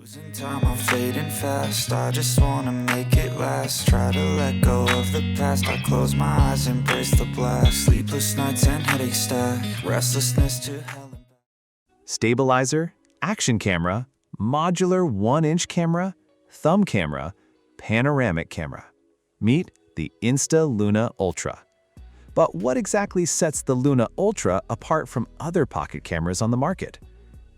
Losing time, I'm fading fast. I just wanna make it last. Try to let go of the past. I close my eyes, embrace the blast. Sleepless nights and headache stack. Restlessness to hell and back. Stabilizer, action camera, modular 1-inch camera, thumb camera, panoramic camera. Meet the Insta360 Luna Ultra. But what exactly sets the Luna Ultra apart from other pocket cameras on the market?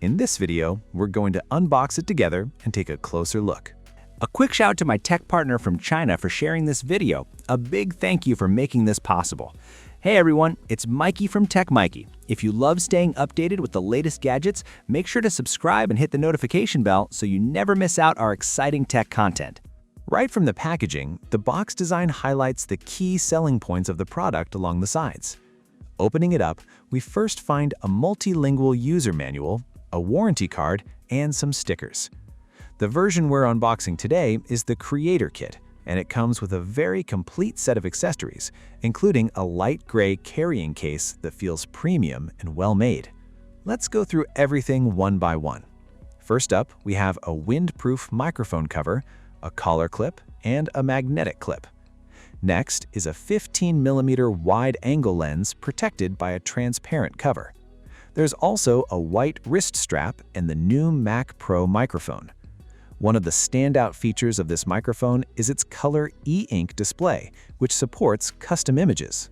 In this video, we're going to unbox it together and take a closer look. A quick shout out to my tech partner from China for sharing this video. A big thank you for making this possible. Hey everyone, it's Maiky from techmaiky. If you love staying updated with the latest gadgets, make sure to subscribe and hit the notification bell so you never miss out our exciting tech content. Right from the packaging, the box design highlights the key selling points of the product along the sides. Opening it up, we first find a multilingual user manual, a warranty card, and some stickers. The version we're unboxing today is the Creator Kit, and it comes with a very complete set of accessories, including a light gray carrying case that feels premium and well-made. Let's go through everything one by one. First up, we have a windproof microphone cover, a collar clip, and a magnetic clip. Next is a 15mm wide-angle lens protected by a transparent cover. There's also a white wrist strap and the new Mac Pro microphone. One of the standout features of this microphone is its color e-ink display, which supports custom images.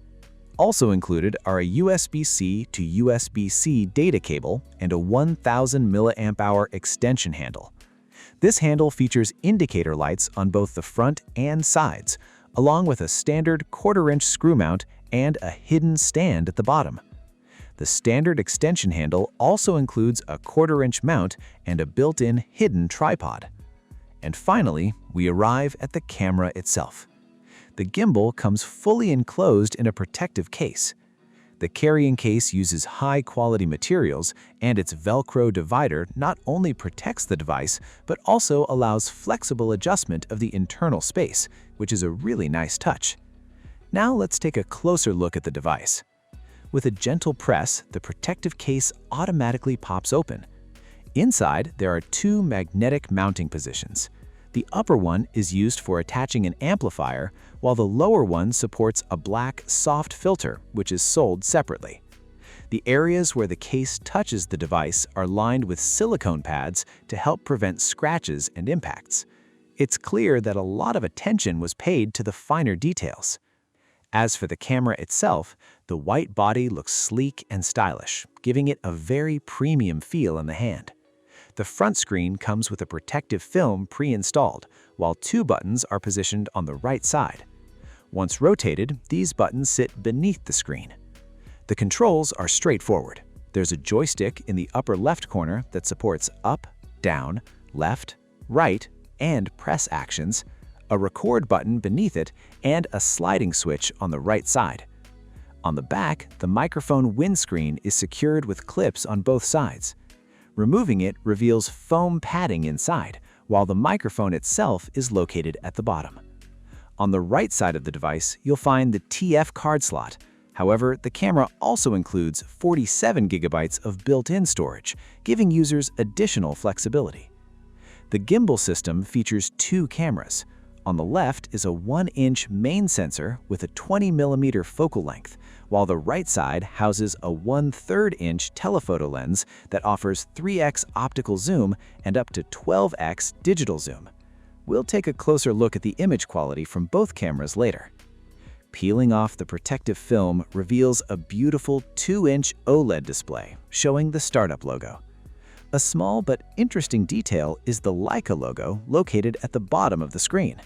Also included are a USB-C to USB-C data cable and a 1000 mAh extension handle. This handle features indicator lights on both the front and sides, along with a standard 1/4-inch screw mount and a hidden stand at the bottom. The standard extension handle also includes a 1/4-inch mount and a built-in hidden tripod. And finally, we arrive at the camera itself. The gimbal comes fully enclosed in a protective case. The carrying case uses high-quality materials, and its Velcro divider not only protects the device, but also allows flexible adjustment of the internal space, which is a really nice touch. Now let's take a closer look at the device. With a gentle press, the protective case automatically pops open. Inside, there are two magnetic mounting positions. The upper one is used for attaching an amplifier, while the lower one supports a black soft filter, which is sold separately. The areas where the case touches the device are lined with silicone pads to help prevent scratches and impacts. It's clear that a lot of attention was paid to the finer details. As for the camera itself, the white body looks sleek and stylish, giving it a very premium feel in the hand. The front screen comes with a protective film pre-installed, while two buttons are positioned on the right side. Once rotated, these buttons sit beneath the screen. The controls are straightforward. There's a joystick in the upper left corner that supports up, down, left, right, and press actions, a record button beneath it, and a sliding switch on the right side. On the back, the microphone windscreen is secured with clips on both sides. Removing it reveals foam padding inside, while the microphone itself is located at the bottom. On the right side of the device, you'll find the TF card slot. However, the camera also includes 47 GB of built-in storage, giving users additional flexibility. The gimbal system features two cameras. On the left is a 1-inch main sensor with a 20mm focal length, while the right side houses a 1/3-inch telephoto lens that offers 3x optical zoom and up to 12x digital zoom. We'll take a closer look at the image quality from both cameras later. Peeling off the protective film reveals a beautiful 2-inch OLED display showing the startup logo. A small but interesting detail is the Leica logo located at the bottom of the screen.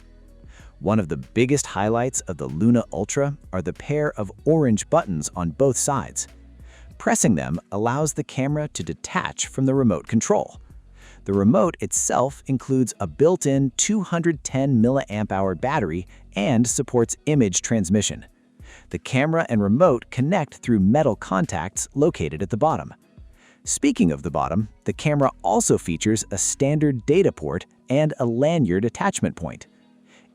One of the biggest highlights of the Luna Ultra are the pair of orange buttons on both sides. Pressing them allows the camera to detach from the remote control. The remote itself includes a built-in 210 mAh battery and supports image transmission. The camera and remote connect through metal contacts located at the bottom. Speaking of the bottom, the camera also features a standard data port and a lanyard attachment point.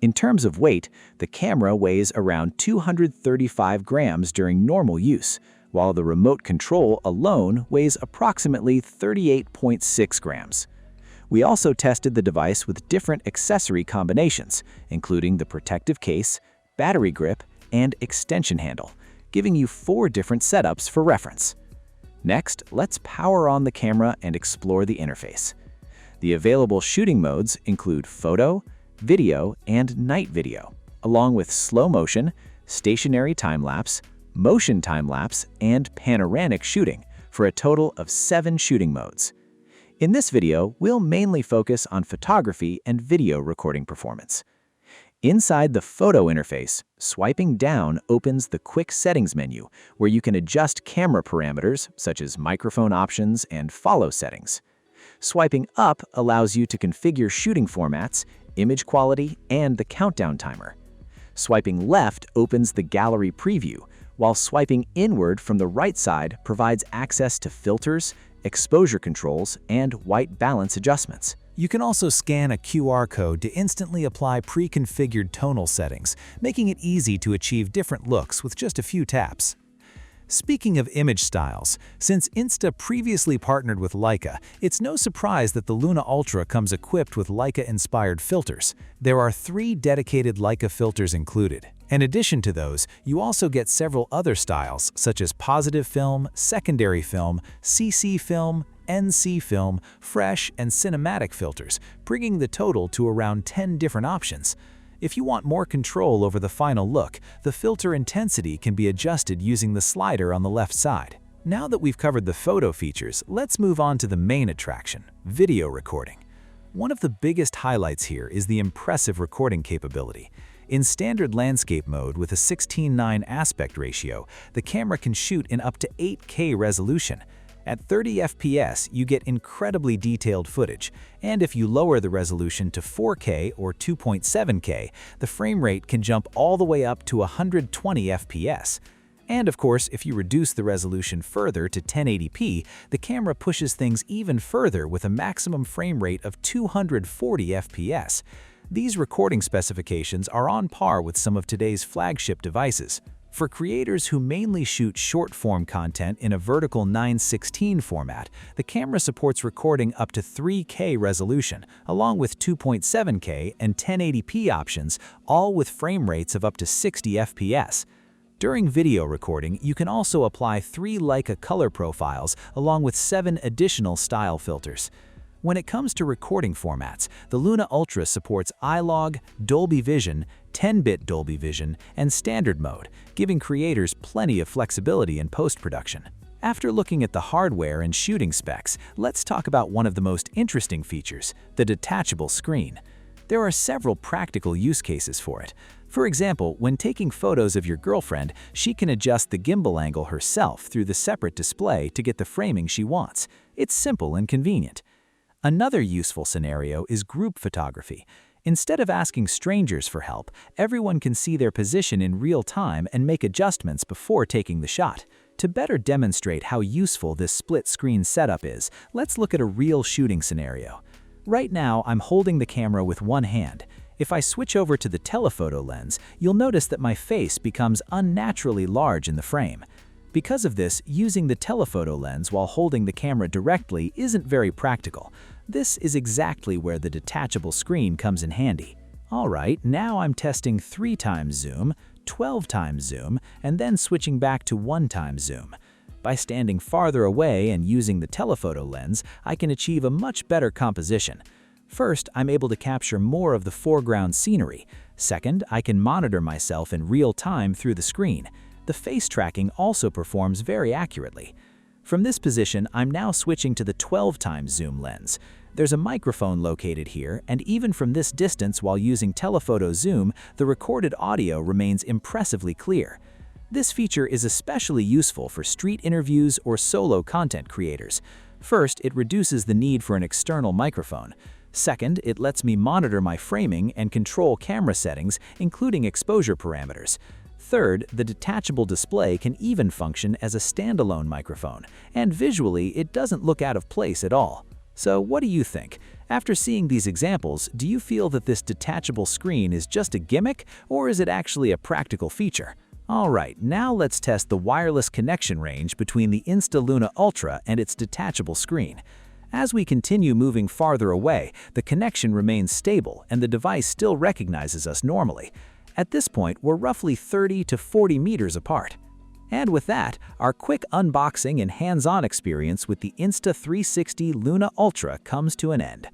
In terms of weight, the camera weighs around 235 grams during normal use, while the remote control alone weighs approximately 38.6 grams. We also tested the device with different accessory combinations, including the protective case, battery grip, and extension handle, giving you 4 different setups for reference. Next, let's power on the camera and explore the interface. The available shooting modes include photo, video, and night video, along with slow motion, stationary time-lapse, motion time-lapse, and panoramic shooting, for a total of 7 shooting modes. In this video, we'll mainly focus on photography and video recording performance. Inside the photo interface, swiping down opens the Quick Settings menu, where you can adjust camera parameters such as microphone options and follow settings. Swiping up allows you to configure shooting formats, image quality, and the countdown timer. Swiping left opens the gallery preview, while swiping inward from the right side provides access to filters, exposure controls, and white balance adjustments. You can also scan a QR code to instantly apply pre-configured tonal settings, making it easy to achieve different looks with just a few taps. Speaking of image styles, since Insta previously partnered with Leica, it's no surprise that the Luna Ultra comes equipped with Leica-inspired filters. There are 3 dedicated Leica filters included. In addition to those, you also get several other styles such as positive film, secondary film, CC film, NC film, fresh, and cinematic filters, bringing the total to around 10 different options. If you want more control over the final look, the filter intensity can be adjusted using the slider on the left side. Now that we've covered the photo features, let's move on to the main attraction, video recording. One of the biggest highlights here is the impressive recording capability. In standard landscape mode with a 16:9 aspect ratio, the camera can shoot in up to 8K resolution. At 30 FPS, you get incredibly detailed footage, and if you lower the resolution to 4K or 2.7K, the frame rate can jump all the way up to 120 FPS. And of course, if you reduce the resolution further to 1080p, the camera pushes things even further with a maximum frame rate of 240 FPS. These recording specifications are on par with some of today's flagship devices. For creators who mainly shoot short-form content in a vertical 9:16 format, the camera supports recording up to 3K resolution, along with 2.7K and 1080p options, all with frame rates of up to 60 FPS. During video recording, you can also apply 3 Leica color profiles along with 7 additional style filters. When it comes to recording formats, the Luna Ultra supports iLog, Dolby Vision, 10-bit Dolby Vision, and Standard Mode, giving creators plenty of flexibility in post-production. After looking at the hardware and shooting specs, let's talk about one of the most interesting features, the detachable screen. There are several practical use cases for it. For example, when taking photos of your girlfriend, she can adjust the gimbal angle herself through the separate display to get the framing she wants. It's simple and convenient. Another useful scenario is group photography. Instead of asking strangers for help, everyone can see their position in real time and make adjustments before taking the shot. To better demonstrate how useful this split-screen setup is, let's look at a real shooting scenario. Right now, I'm holding the camera with one hand. If I switch over to the telephoto lens, you'll notice that my face becomes unnaturally large in the frame. Because of this, using the telephoto lens while holding the camera directly isn't very practical. This is exactly where the detachable screen comes in handy. Alright, now I'm testing 3x zoom, 12x zoom, and then switching back to 1x zoom. By standing farther away and using the telephoto lens, I can achieve a much better composition. First, I'm able to capture more of the foreground scenery. Second, I can monitor myself in real time through the screen. The face tracking also performs very accurately. From this position, I'm now switching to the 12x zoom lens. There's a microphone located here, and even from this distance while using telephoto zoom, the recorded audio remains impressively clear. This feature is especially useful for street interviews or solo content creators. First, it reduces the need for an external microphone. Second, it lets me monitor my framing and control camera settings, including exposure parameters. Third, the detachable display can even function as a standalone microphone, and visually it doesn't look out of place at all. So what do you think? After seeing these examples, do you feel that this detachable screen is just a gimmick, or is it actually a practical feature? Alright, now let's test the wireless connection range between the Insta Luna Ultra and its detachable screen. As we continue moving farther away, the connection remains stable and the device still recognizes us normally. At this point, we're roughly 30 to 40 meters apart. And with that, our quick unboxing and hands-on experience with the Insta360 Luna Ultra comes to an end.